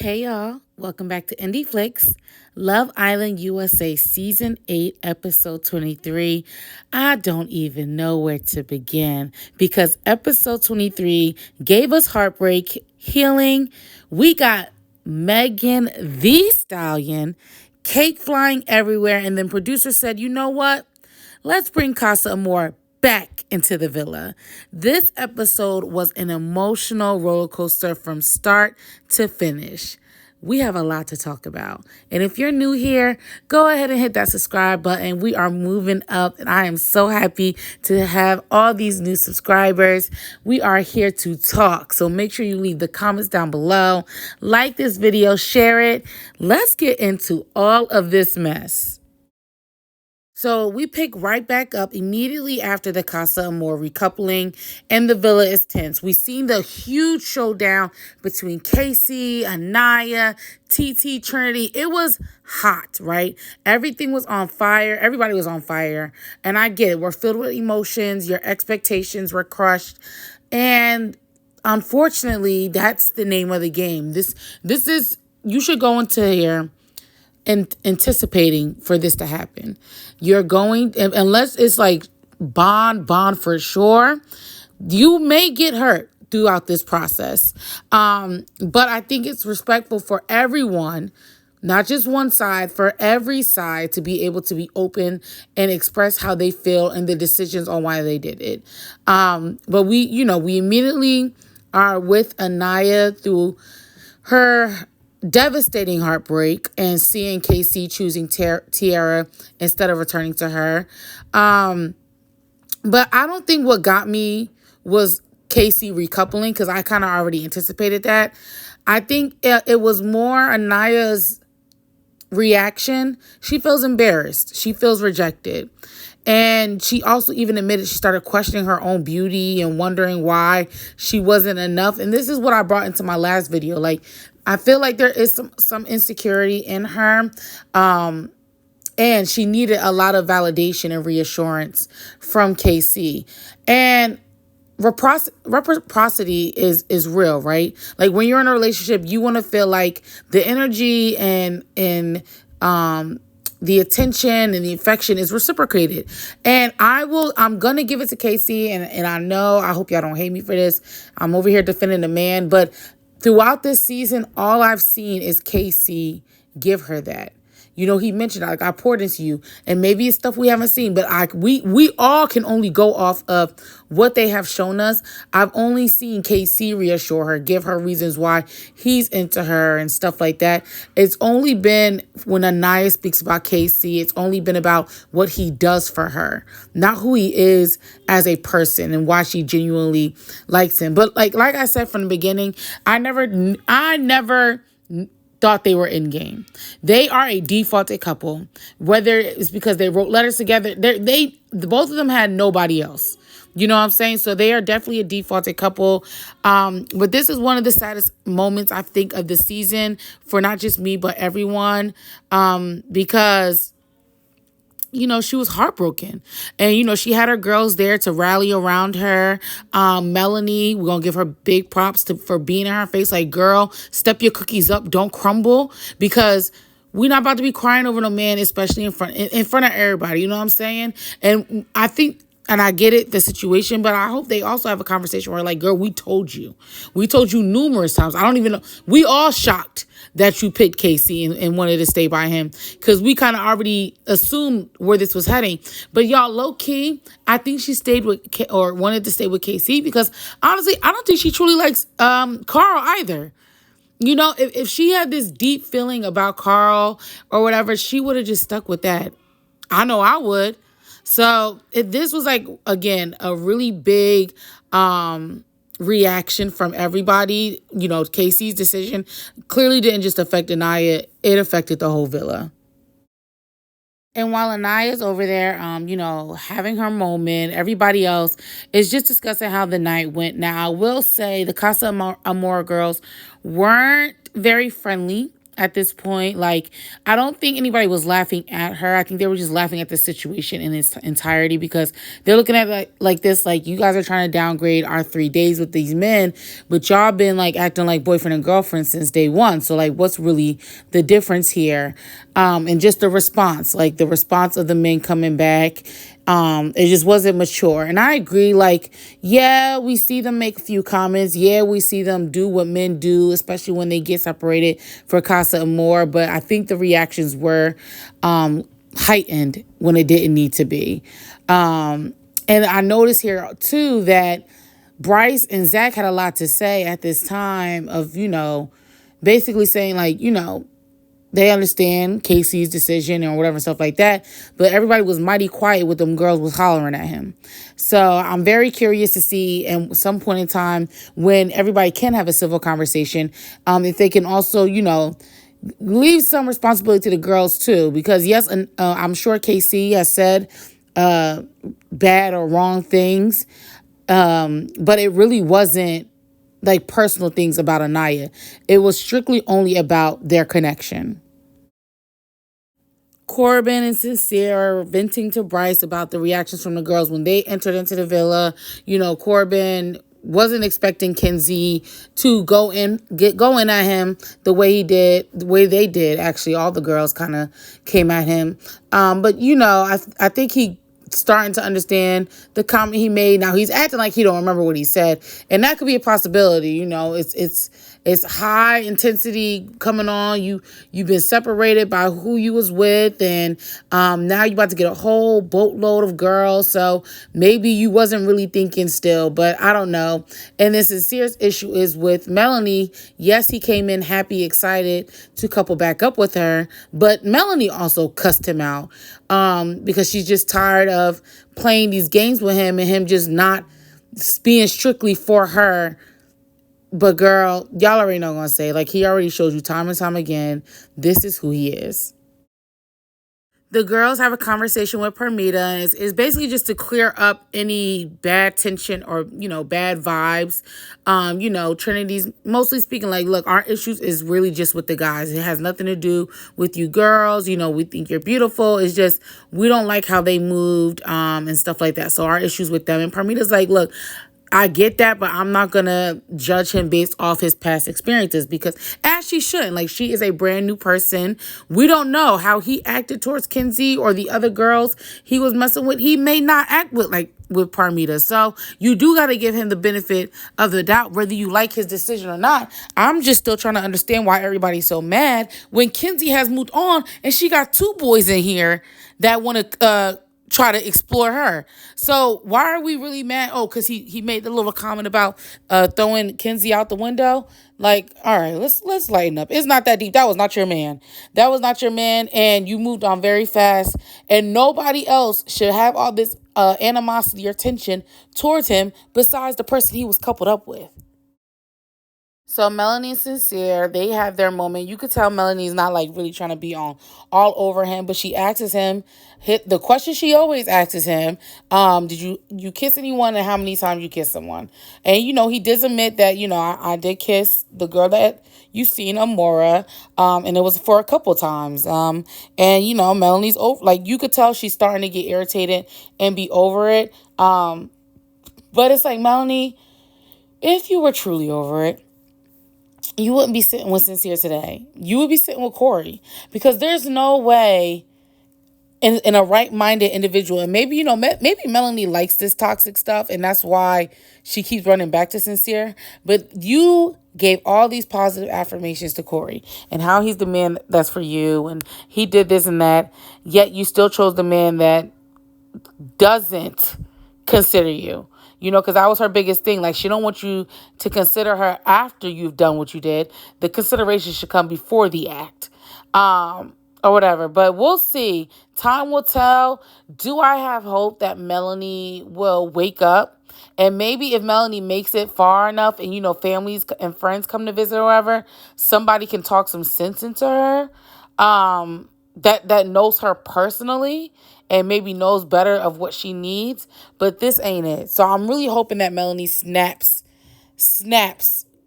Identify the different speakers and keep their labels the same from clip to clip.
Speaker 1: Hey y'all, welcome back to InDFlix, Love Island USA Season 8, Episode 23. I don't even know where to begin because Episode 23 gave us heartbreak, healing. We got Megan the Stallion, cake flying everywhere, and then producer said, you know what? Let's bring Casa Amor back into the villa. This episode was an emotional roller coaster from start to finish. We have a lot to talk about. And if you're new here, go ahead and hit that subscribe button. We are moving up, and I am so happy to have all these new subscribers. We are here to talk. So make sure you leave the comments down below. Like this video, share it. Let's get into all of this mess. So we pick right back up immediately after the Casa Amor recoupling, and the villa is tense. We seen the huge showdown between Casey, Anaya, TT, Trinity. It was hot, right? Everything was on fire. Everybody was on fire. And I get it. We're filled with emotions. Your expectations were crushed. And unfortunately, that's the name of the game. This is, you should go into here and anticipating for this to happen. You're going, unless it's like bond for sure, you may get hurt throughout this process. But I think it's respectful for everyone, not just one side, for every side to be able to be open and express how they feel and the decisions on why they did it. But we immediately are with Anaya through her devastating heartbreak and seeing Casey choosing Tierra instead of returning to her. But I don't think what got me was Casey recoupling, because I kind of already anticipated that. I think it was more Anaya's reaction. She feels embarrassed. She feels rejected. And she also even admitted she started questioning her own beauty and wondering why she wasn't enough. And this is what I brought into my last video. Like, I feel like there is some insecurity in her. And she needed a lot of validation and reassurance from KC. And reciprocity is real, right? Like, when you're in a relationship, you want to feel like the energy and the attention and the affection is reciprocated. And I'm going to give it to Casey. And I hope y'all don't hate me for this. I'm over here defending the man. But throughout this season, all I've seen is Casey give her that. You know, he mentioned, like, I poured into you, and maybe it's stuff we haven't seen, but we all can only go off of what they have shown us. I've only seen KC reassure her, give her reasons why he's into her and stuff like that. It's only been, when Anaya speaks about KC, it's only been about what he does for her, not who he is as a person and why she genuinely likes him. But like I said from the beginning, I never thought they were in game. They are a defaulted couple, whether it's because they wrote letters together. Both of them had nobody else. You know what I'm saying? So they are definitely a defaulted couple. But this is one of the saddest moments, I think, of the season for not just me, but everyone. Because she was heartbroken. And, she had her girls there to rally around her. Melanie, we're going to give her big props for being in her face. Like, girl, step your cookies up. Don't crumble. Because we're not about to be crying over no man, especially in front of everybody. You know what I'm saying? And I think, and I get it, the situation, but I hope they also have a conversation where, like, girl, we told you. We told you numerous times. I don't even know. We all shocked that you picked Casey and wanted to stay by him, because we kind of already assumed where this was heading. But y'all, low key, I think she stayed with or wanted to stay with Casey because, honestly, I don't think she truly likes Carl either. If she had this deep feeling about Carl or whatever, she would have just stuck with that. I know I would. So this was, like, again, a really big reaction from everybody. Casey's decision clearly didn't just affect Anaya. It affected the whole villa. And while Anaya's over there, having her moment, everybody else is just discussing how the night went. Now, I will say the Casa Amor girls weren't very friendly at this point. Like, I don't think anybody was laughing at her. I think they were just laughing at the situation in its entirety, because they're looking at it like this, like, you guys are trying to downgrade our 3 days with these men, but y'all been like acting like boyfriend and girlfriend since day one. So like, what's really the difference here? And just the response, like the response of the men coming back, it just wasn't mature. And I agree, like, yeah, we see them make a few comments. Yeah, we see them do what men do, especially when they get separated for Casa Amor. But I think the reactions were heightened when it didn't need to be. And I noticed here too that Bryce and Zach had a lot to say at this time of, basically saying like, they understand Casey's decision or whatever, stuff like that. But everybody was mighty quiet with them girls was hollering at him. So I'm very curious to see at some point in time when everybody can have a civil conversation, if they can also, leave some responsibility to the girls too. Because yes, I'm sure Casey has said bad or wrong things, but it really wasn't like personal things about Anaya. It was strictly only about their connection. Corbin and Sincere are venting to Bryce about the reactions from the girls when they entered into the villa. Corbin wasn't expecting Kenzie to get going at him the way he did, the way they did. Actually, all the girls kind of came at him. But I think he starting to understand the comment he made. Now he's acting like he don't remember what he said, and that could be a possibility. It's high intensity coming on. You've been separated by who you was with, and now you're about to get a whole boatload of girls. So maybe you wasn't really thinking still, but I don't know. And this is serious issue is with Melanie. Yes, he came in happy, excited to couple back up with her, but Melanie also cussed him out because she's just tired of playing these games with him and him just not being strictly for her. But girl, y'all already know what I'm going to say. Like, he already showed you time and time again, this is who he is. The girls have a conversation with Permita, and it's basically just to clear up any bad tension or, bad vibes. Trinity's mostly speaking like, look, our issues is really just with the guys. It has nothing to do with you girls. We think you're beautiful. It's just, we don't like how they moved, and stuff like that. So our issues with them. And Permita's like, look, I get that, but I'm not going to judge him based off his past experiences, because as she shouldn't. Like, she is a brand new person. We don't know how he acted towards Kenzie or the other girls he was messing with. He may not act with Parmita. So you do got to give him the benefit of the doubt, whether you like his decision or not. I'm just still trying to understand why everybody's so mad when Kenzie has moved on and she got two boys in here that want to try to explore her. So why are we really mad? Oh, because he made the little comment about throwing Kenzie out the window. Like, all right, let's lighten up. It's not that deep. That was not your man. That was not your man, and you moved on very fast. And nobody else should have all this animosity or tension towards him besides the person he was coupled up with. So Melanie and Sincere, they have their moment. You could tell Melanie's not like really trying to be on all over him, but she asks him, hit the question she always asks him, did you kiss anyone and how many times you kissed someone? And he did admit that, I did kiss the girl that you seen, Amora, and it was for a couple times. And Melanie's over, like, you could tell she's starting to get irritated and be over it. But it's like, Melanie, if you were truly over it, you wouldn't be sitting with Sincere today. You would be sitting with Corey, because there's no way in a right-minded individual, and maybe, maybe Melanie likes this toxic stuff, and that's why she keeps running back to Sincere. But you gave all these positive affirmations to Corey and how he's the man that's for you, and he did this and that, yet you still chose the man that doesn't consider you. Because that was her biggest thing. Like, she don't want you to consider her after you've done what you did. The consideration should come before the act. Or whatever. But we'll see. Time will tell. Do I have hope that Melanie will wake up? And maybe if Melanie makes it far enough and, families and friends come to visit or whatever, somebody can talk some sense into her. That knows her personally and maybe knows better of what she needs. But this ain't it. So I'm really hoping that Melanie snaps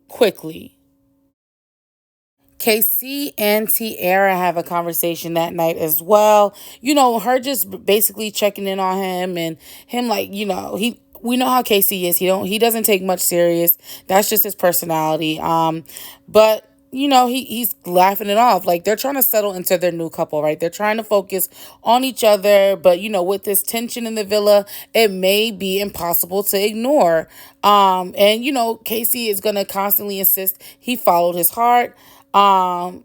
Speaker 1: quickly. KC and Tierra have a conversation that night as well. Her just basically checking in on him and him like, we know how Casey is. He doesn't take much serious. That's just his personality. But he's laughing it off. Like they're trying to settle into their new couple, right? They're trying to focus on each other, but with this tension in the villa, it may be impossible to ignore. And Casey is gonna constantly insist he followed his heart. I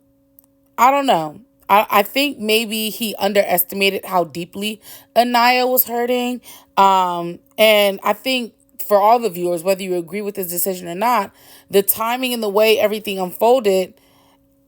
Speaker 1: don't know. I think maybe he underestimated how deeply Anaya was hurting. And I think for all the viewers, whether you agree with his decision or not, the timing and the way everything unfolded,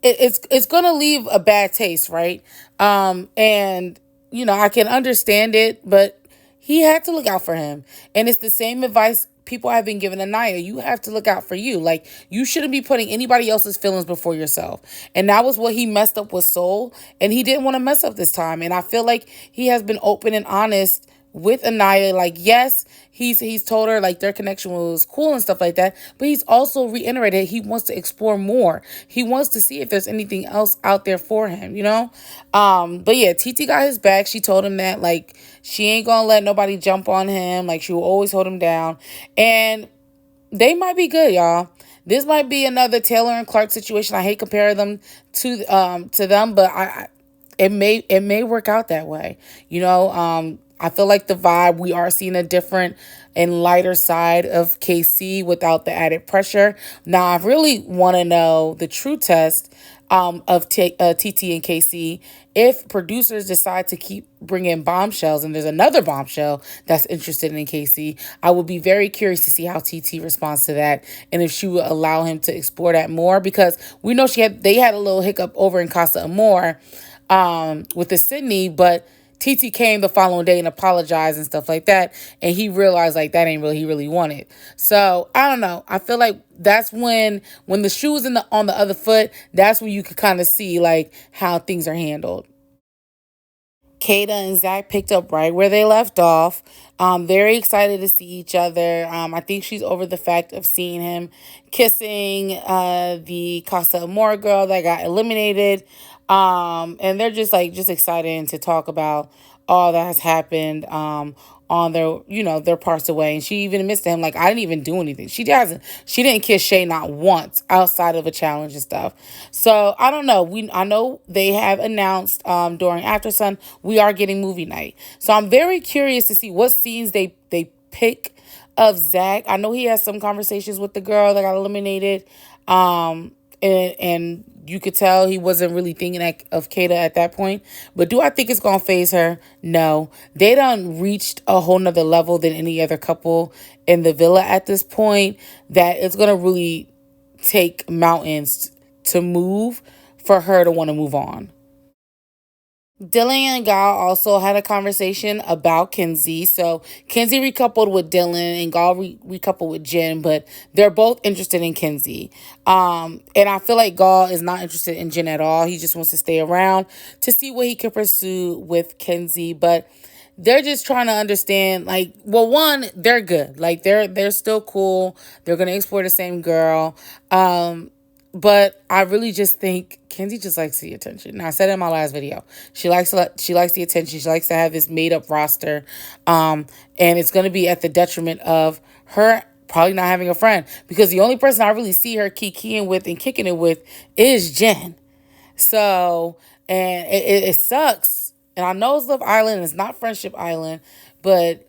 Speaker 1: it's gonna leave a bad taste, right? And I can understand it, but he had to look out for him. And it's the same advice people have been giving Anaya. You have to look out for you. Like, you shouldn't be putting anybody else's feelings before yourself. And that was what he messed up with Soul. And he didn't want to mess up this time. And I feel like he has been open and honest with Anaya. Like, yes, he's told her like their connection was cool and stuff like that, but he's also reiterated he wants to explore more. He wants to see if there's anything else out there for him. But yeah, TT got his back. She told him that like she ain't gonna let nobody jump on him. Like, she will always hold him down. And they might be good, y'all. This might be another Taylor and Clark situation. I hate comparing them to them, but it may work out that way. I feel like the vibe, we are seeing a different and lighter side of KC without the added pressure. Now, I really want to know the true test of TT and KC. If producers decide to keep bringing bombshells, and there's another bombshell that's interested in KC, I would be very curious to see how TT responds to that, and if she would allow him to explore that more, because we know they had a little hiccup over in Casa Amor with the Sydney, but TT came the following day and apologized and stuff like that. And he realized like that ain't really he really wanted. So I don't know. I feel like that's when the shoe's on the other foot, that's when you could kind of see like how things are handled. Kata and Zach picked up right where they left off. Very excited to see each other. I think she's over the fact of seeing him kissing the Casa Amor girl that got eliminated. And they're just excited to talk about all that has happened on their parts away. And she even admits to him, like, I didn't even do anything. She didn't kiss Shay not once outside of a challenge and stuff. So I don't know. I know they have announced during After Sun we are getting movie night. So I'm very curious to see what scenes they pick of Zach. I know he has some conversations with the girl that got eliminated. And you could tell he wasn't really thinking of Kata at that point. But do I think it's going to phase her? No. They done reached a whole nother level than any other couple in the villa at this point, that it's going to really take mountains to move for her to want to move on. Dylan and Gal also had a conversation about Kenzie. So Kenzie recoupled with Dylan and Gal recoupled with Jen, but they're both interested in Kenzie. And I feel like Gal is not interested in Jen at all. He just wants to stay around to see what he can pursue with Kenzie. But they're just trying to understand, like, well, one, they're good. Like, they're still cool. They're gonna explore the same girl. But I really just think Kenzie just likes the attention. Now, I said it in my last video. She likes the attention. She likes to have this made up roster. And it's going to be at the detriment of her probably not having a friend. Because the only person I really see her kikiing with and kicking it with is Jen. So, and it sucks. And I know it's Love Island. It's not Friendship Island. But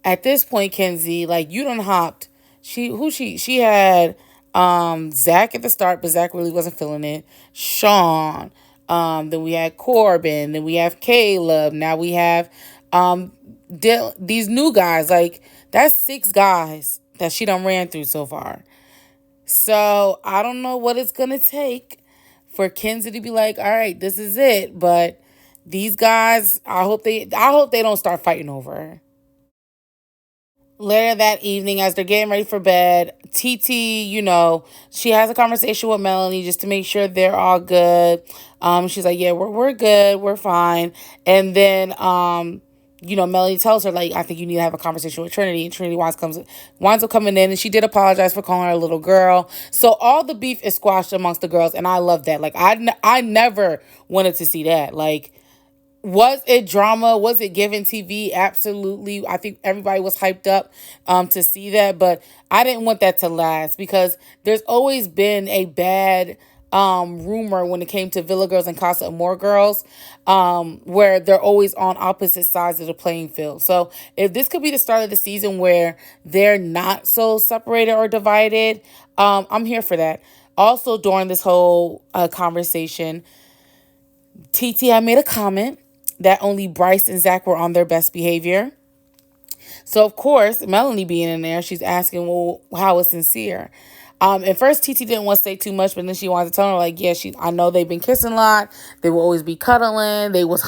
Speaker 1: at this point, Kenzie, like, you done hopped. She had Zach at the start, but Zach really wasn't feeling it. Sean. Then we had Corbin. Then we have Caleb. Now we have these new guys. Like, that's 6 guys that she done ran through so far. So I don't know what it's gonna take for Kenzie to be like, all right, this is it. But these guys, I hope they don't start fighting over her. Later that evening, as they're getting ready for bed, TT, she has a conversation with Melanie just to make sure they're all good. She's like, yeah, we're good, we're fine. And then Melanie tells her, like, I think you need to have a conversation with Trinity. And Trinity winds up coming in, and she did apologize for calling her a little girl. So all the beef is squashed amongst the girls, and I love that. Like, I never wanted to see that. Like, was it drama? Was it given TV? Absolutely. I think everybody was hyped up to see that, but I didn't want that to last because there's always been a bad rumor when it came to Villa Girls and Casa Amor Girls, where they're always on opposite sides of the playing field. So if this could be the start of the season where they're not so separated or divided, I'm here for that. Also, during this whole conversation, TT had made a comment that only Bryce and Zach were on their best behavior. So, of course, Melanie being in there, she's asking, well, how is Sincere? At first, TT didn't want to say too much, but then she wanted to tell her, like, yeah, I know they've been kissing a lot. They will always be cuddling. They was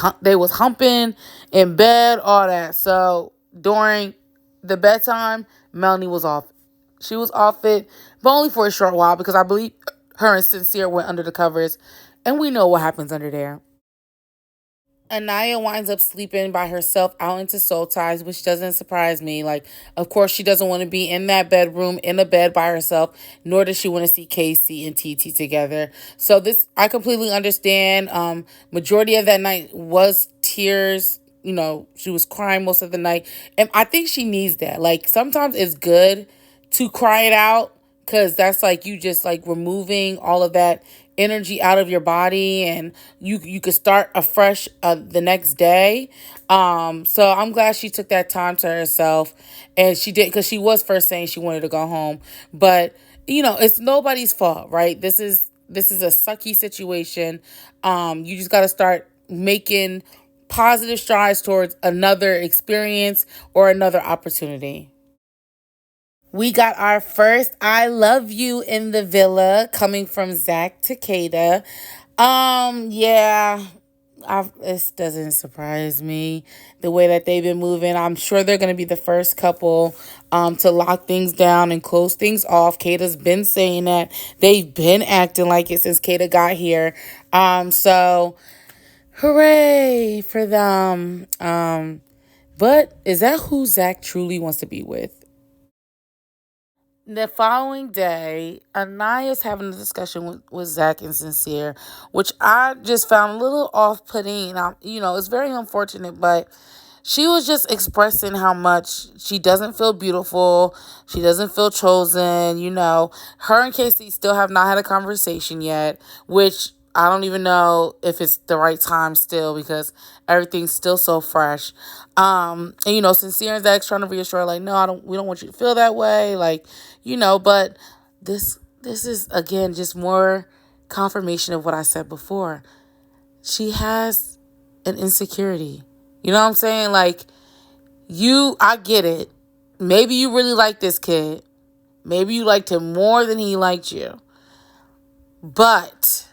Speaker 1: humping in bed, all that. So, during the bedtime, Melanie was off. She was off it, but only for a short while because I believe her and Sincere went under the covers, and we know what happens under there. Anaya winds up sleeping by herself out into Soul Ties, which doesn't surprise me. Like, of course, she doesn't want to be in that bedroom, in a bed by herself, nor does she want to see Casey and TT together. So this, I completely understand. Majority of that night was tears. She was crying most of the night. And I think she needs that. Like, sometimes it's good to cry it out because that's like you just like removing all of that energy out of your body, and you could start afresh the next day. So I'm glad she took that time to herself, and she did, because she was first saying she wanted to go home, but it's nobody's fault, right? This is a sucky situation. You just got to start making positive strides towards another experience or another opportunity. We got our first I love you in the villa coming from Zach Takeda. Yeah, this doesn't surprise me the way that they've been moving. I'm sure they're going to be the first couple to lock things down and close things off. Kata's been saying that. They've been acting like it since Kata got here. So hooray for them. But is that who Zach truly wants to be with? The following day, Anaya's having a discussion with Zach and Sincere, which I just found a little off-putting. It's very unfortunate, but she was just expressing how much she doesn't feel beautiful. She doesn't feel chosen. Her and Casey still have not had a conversation yet, which I don't even know if it's the right time still because everything's still so fresh. And Sincere and Zach's trying to reassure, like, no, we don't want you to feel that way. Like, but this is again just more confirmation of what I said before. She has an insecurity. You know what I'm saying? Like, I get it. Maybe you really like this kid. Maybe you liked him more than he liked you. But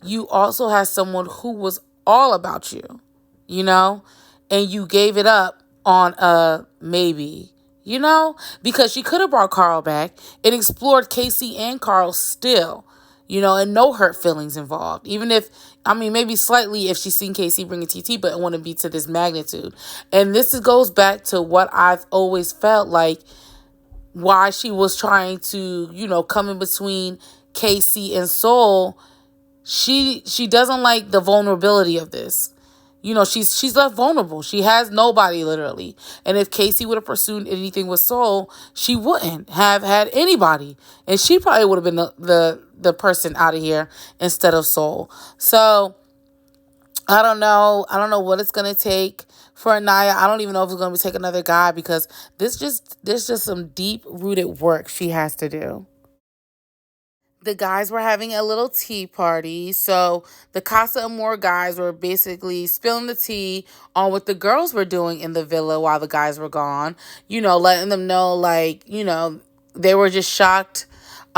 Speaker 1: you also had someone who was all about you, and you gave it up on a maybe, because she could have brought Carl back and explored Casey and Carl still, and no hurt feelings involved. Even if, maybe slightly if she's seen Casey bring a TT, but it wouldn't be to this magnitude. And goes back to what I've always felt like why she was trying to, come in between Casey and Soul. She doesn't like the vulnerability of this. She's left vulnerable. She has nobody, literally. And if Casey would have pursued anything with Soul, she wouldn't have had anybody. And she probably would have been the person out of here instead of Soul. So, I don't know. I don't know what it's going to take for Anaya. I don't even know if it's going to take another guy because there's just some deep-rooted work she has to do. The guys were having a little tea party. So the Casa Amor guys were basically spilling the tea on what the girls were doing in the villa while the guys were gone. Letting them know, like, they were just shocked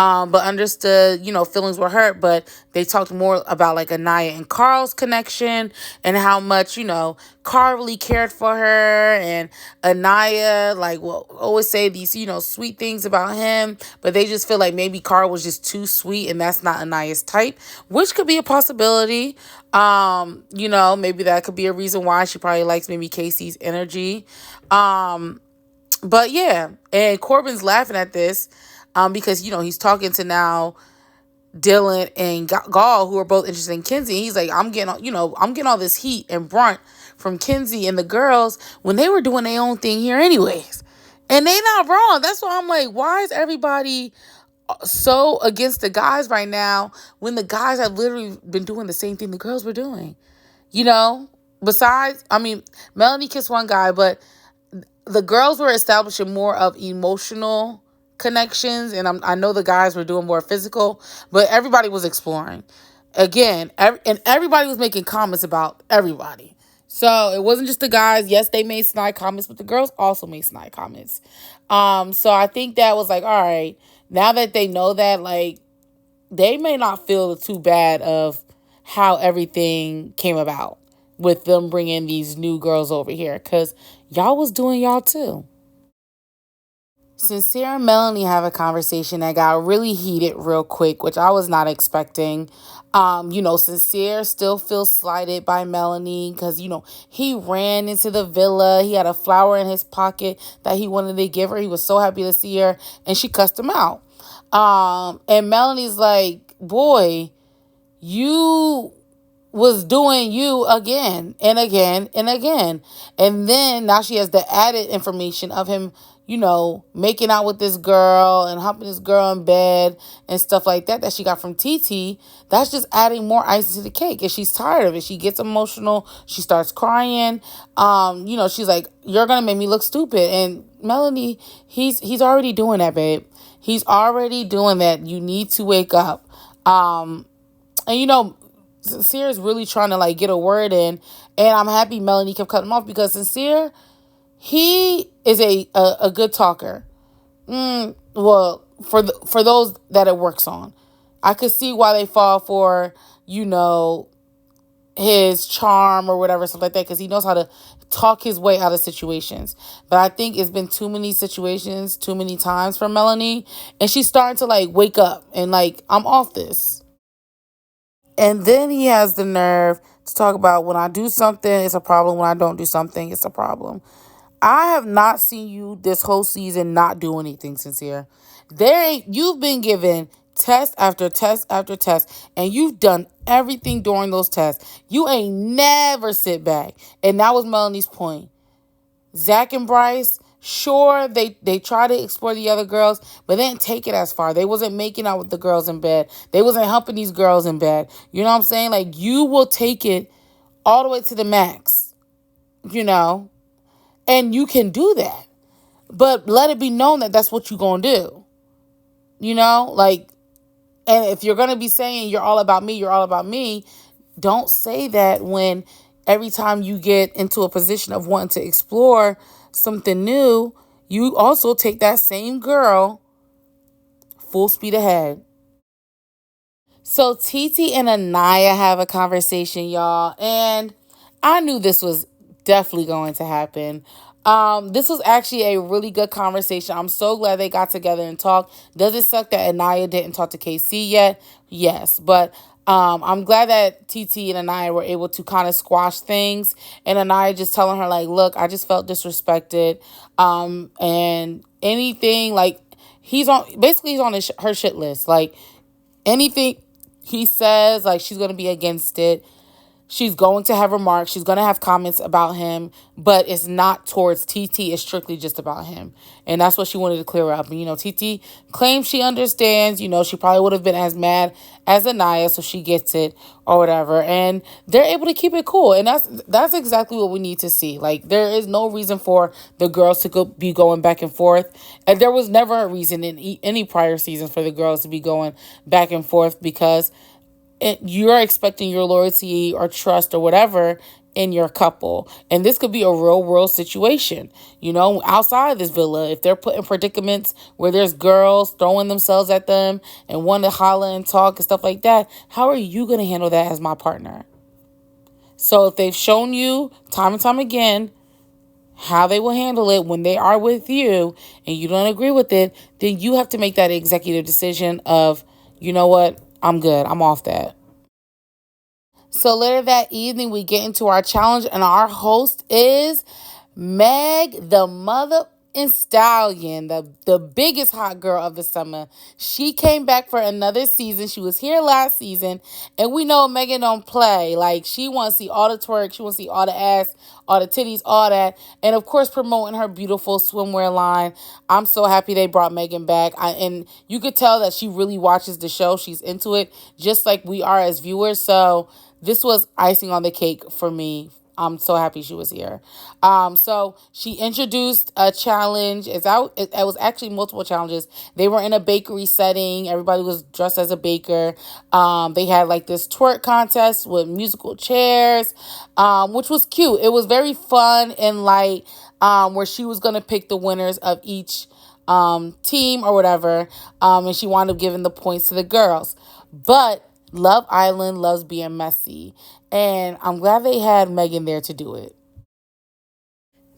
Speaker 1: but understood, feelings were hurt. But they talked more about like Anaya and Carl's connection and how much, Carl really cared for her, and Anaya like will always say these, sweet things about him, but they just feel like maybe Carl was just too sweet and that's not Anaya's type, which could be a possibility. Maybe that could be a reason why she probably likes maybe Casey's energy. But yeah, and Corbin's laughing at this because, he's talking to now Dylan and Gall, who are both interested in Kenzie. He's like, I'm getting all this heat and brunt from Kenzie and the girls when they were doing their own thing here anyways. And they not wrong. That's why I'm like, why is everybody so against the guys right now when the guys have literally been doing the same thing the girls were doing? Besides, Melanie kissed one guy, but the girls were establishing more of emotional connections, and I know the guys were doing more physical, but everybody was exploring. Again, and everybody was making comments about everybody. So it wasn't just the guys. Yes, they made snide comments, but the girls also made snide comments. So I think that was like, all right, now that they know that, like, they may not feel too bad of how everything came about with them bringing these new girls over here, because y'all was doing y'all too. Sincere and Melanie have a conversation that got really heated real quick, which I was not expecting. Sincere still feels slighted by Melanie because, he ran into the villa. He had a flower in his pocket that he wanted to give her. He was so happy to see her, and she cussed him out. And Melanie's like, boy, you was doing you again and again and again. And then now she has the added information of him, making out with this girl and humping this girl in bed and stuff like that she got from TT. That's just adding more icing to the cake. And she's tired of it. She gets emotional. She starts crying. She's like, you're going to make me look stupid. And Melanie, he's already doing that, babe. He's already doing that. You need to wake up. And Sincere is really trying to like get a word in, and I'm happy Melanie kept cutting him off because Sincere, he is a good talker. Well, for those that it works on, I could see why they fall for his charm or whatever, stuff like that, because he knows how to talk his way out of situations. But I think it's been too many situations, too many times for Melanie, and she's starting to like wake up and like, I'm off this. And then he has the nerve to talk about when I do something, it's a problem. When I don't do something, it's a problem. I have not seen you this whole season not do anything, Sincere. You've been given test after test after test, and you've done everything during those tests. You ain't never sit back. And that was Melanie's point. Zach and Bryce, sure, they try to explore the other girls, but they didn't take it as far. They wasn't making out with the girls in bed. They wasn't helping these girls in bed. You know what I'm saying? Like, you will take it all the way to the max, and you can do that. But let it be known that that's what you're going to do. Like, and if you're going to be saying you're all about me, you're all about me, don't say that when every time you get into a position of wanting to explore something new, you also take that same girl full speed ahead. So TT and Anaya have a conversation, y'all, and I knew this was definitely going to happen. This was actually a really good conversation. I'm so glad they got together and talked. Does it suck that Anaya didn't talk to KC yet? Yes, but I'm glad that TT and Anaya were able to kind of squash things, and Anaya just telling her like, look, I just felt disrespected, and anything like he's on her shit list, like anything he says, like, she's going to be against it. She's going to have remarks. She's going to have comments about him, but it's not towards TT. It's strictly just about him. And that's what she wanted to clear up. And, TT claims she understands. She probably would have been as mad as Anaya, so she gets it or whatever. And they're able to keep it cool. And that's exactly what we need to see. Like, there is no reason for the girls to be going back and forth. And there was never a reason in any prior season for the girls to be going back and forth because you're expecting your loyalty or trust or whatever in your couple. And this could be a real world situation, outside of this villa. If they're put in predicaments where there's girls throwing themselves at them and want to holler and talk and stuff like that, how are you going to handle that as my partner? So if they've shown you time and time again how they will handle it when they are with you and you don't agree with it, then you have to make that executive decision of, you know what, I'm good. I'm off that. So later that evening, we get into our challenge, and our host is Meg, the mother and Stallion, the biggest hot girl of the summer. She came back for another season. She was here last season, and we know Megan don't play. Like, she wants to see all the twerk, she wants to see all the ass, all the titties, all that, and of course promoting her beautiful swimwear line. I'm so happy they brought Megan back. And you could tell that she really watches the show. She's into it, just like we are as viewers. So this was icing on the cake for me. I'm so happy she was here. So she introduced a challenge. It was actually multiple challenges. They were in a bakery setting. Everybody was dressed as a baker. They had like this twerk contest with musical chairs, which was cute. It was very fun and light, where she was going to pick the winners of each team or whatever. And she wound up giving the points to the girls. But Love Island loves being messy, and I'm glad they had Megan there to do it.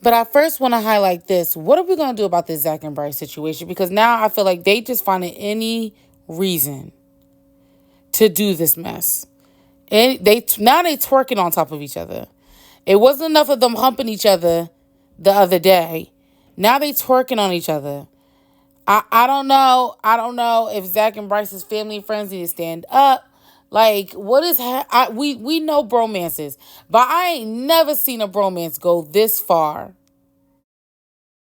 Speaker 1: But I first want to highlight this. What are we going to do about this Zach and Bryce situation? Because now I feel like they just finding any reason to do this mess. And now they twerking on top of each other. It wasn't enough of them humping each other the other day. Now they twerking on each other. I don't know. I don't know if Zach and Bryce's family and friends need to stand up. Like, what is... we know bromances, but I ain't never seen a bromance go this far.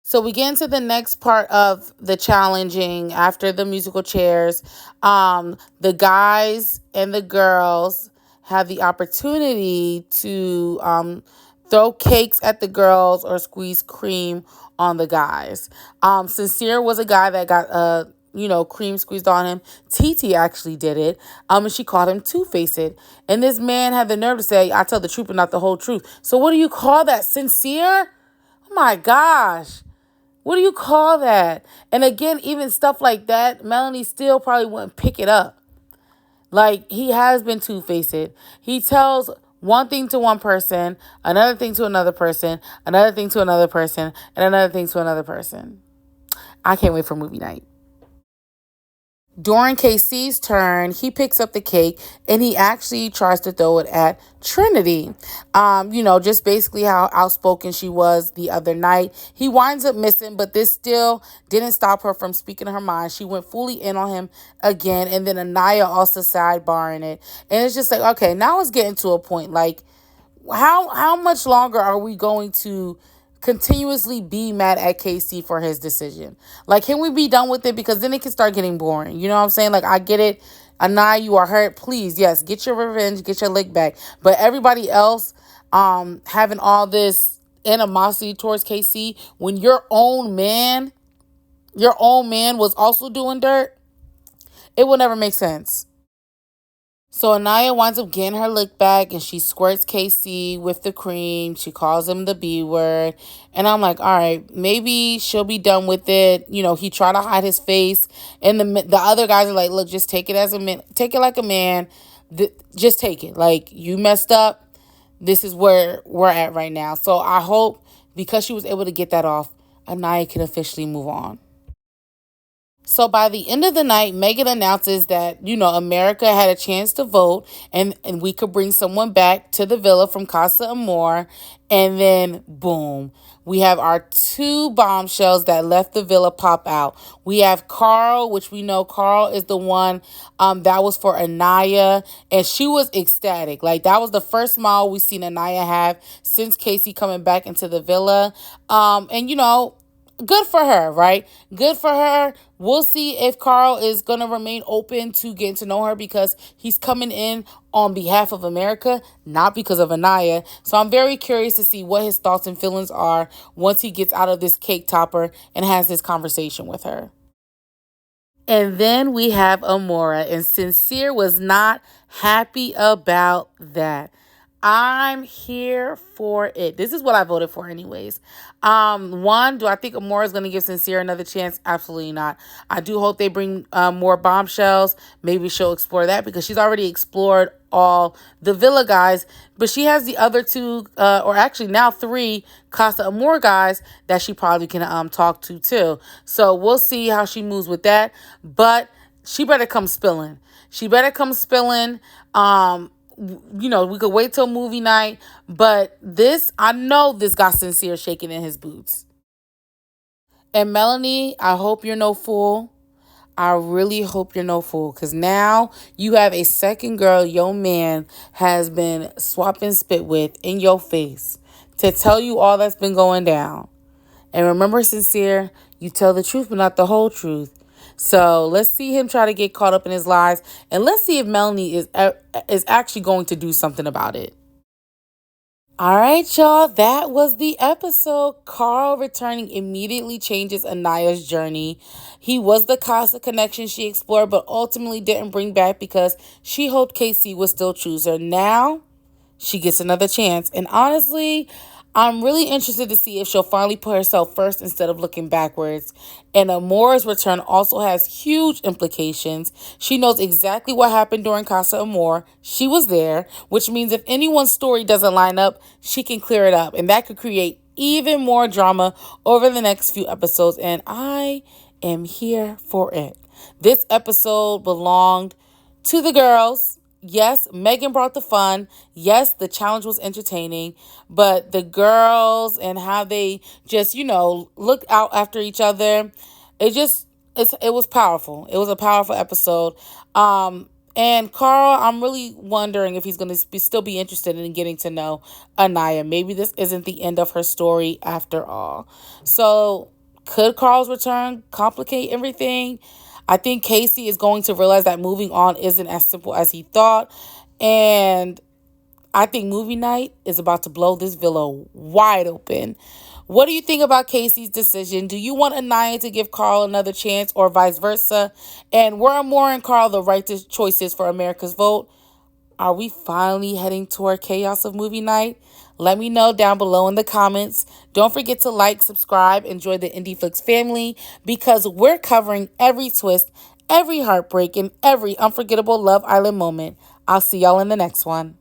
Speaker 1: So we get into the next part of the challenging after the musical chairs. The guys and the girls have the opportunity to throw cakes at the girls or squeeze cream on the guys. Sincere was a guy that got cream squeezed on him. TT actually did it. And she called him two-faced. And this man had the nerve to say, I tell the truth but not the whole truth. So what do you call that? Sincere? Oh my gosh. What do you call that? And again, even stuff like that, Melanie still probably wouldn't pick it up. Like, he has been two-faced. He tells one thing to one person, another thing to another person, another thing to another person, and another thing to another person. I can't wait for movie night. During KC's turn, he picks up the cake and he actually tries to throw it at Trinity. Just basically how outspoken she was the other night. He winds up missing, but this still didn't stop her from speaking her mind. She went fully in on him again, and then Aniya also sidebarring it. And it's just like, okay, now it's getting to a point. Like, how much longer are we going to continuously be mad at KC for his decision? Like, can we be done with it? Because then it can start getting boring. You know what I'm saying? Like, I get it. Anaya, you are hurt. Please, yes, get your revenge, get your lick back. But everybody else having all this animosity towards KC when your own man was also doing dirt, it will never make sense. So Anaya winds up getting her lick back and she squirts KC with the cream. She calls him the B word. And I'm like, all right, maybe she'll be done with it. He tried to hide his face. And the other guys are like, look, just take it as a man. Take it like a man. Just take it. Like, you messed up. This is where we're at right now. So I hope, because she was able to get that off, Anaya can officially move on. So by the end of the night, Megan announces that, America had a chance to vote and we could bring someone back to the villa from Casa Amor. And then, boom, we have our two bombshells that left the villa pop out. We have Carl, which we know Carl is the one that was for Anaya. And she was ecstatic. Like, that was the first smile we've seen Anaya have since Casey coming back into the villa. Good for her, right? Good for her. We'll see if Carl is going to remain open to getting to know her, because he's coming in on behalf of America, not because of Anaya. So I'm very curious to see what his thoughts and feelings are once he gets out of this cake topper and has this conversation with her. And then we have Amora, and Sincere was not Happy about that. I'm here for it. This is what I voted for anyways. One, do I think Amora is going to give Sincere another chance? Absolutely not. I do hope they bring more bombshells. Maybe she'll explore that because she's already explored all the Villa guys, but she has the other two, or actually now three Casa Amor guys that she probably can talk to too. So we'll see how she moves with that. But she better come spilling. She better come spilling. We could wait till movie night, but I know this got Sincere shaking in his boots. And Melanie, I hope you're no fool. I really hope you're no fool because now you have a second girl your man has been swapping spit with in your face to tell you all that's been going down. And remember, Sincere, you tell the truth, but not the whole truth. So let's see him try to get caught up in his lies, and let's see if Melanie is actually going to do something about it. All right, y'all. That was the episode. Carl returning immediately changes Aniya's journey. He was the Casa connection she explored, but ultimately didn't bring back because she hoped Casey would still choose her. Now she gets another chance. And honestly, I'm really interested to see if she'll finally put herself first instead of looking backwards. And Amora's return also has huge implications. She knows exactly what happened during Casa Amor. She was there, which means if anyone's story doesn't line up, she can clear it up. And that could create even more drama over the next few episodes. And I am here for it. This episode belonged to the girls. Yes, Megan brought the fun. Yes, the challenge was entertaining. But the girls and how they just, look out after each other, it was powerful. It was a powerful episode. And Carl, I'm really wondering if he's going to still be interested in getting to know Aniya. Maybe this isn't the end of her story after all. So could Carl's return complicate everything? I think Casey is going to realize that moving on isn't as simple as he thought. And I think movie night is about to blow this villa wide open. What do you think about Casey's decision? Do you want Aniya to give Carl another chance or vice versa? And were Amora and Carl the right choices for America's vote? Are we finally heading toward chaos of movie night? Let me know down below in the comments. Don't forget to like, subscribe, enjoy the InDFlix family because we're covering every twist, every heartbreak, and every unforgettable Love Island moment. I'll see y'all in the next one.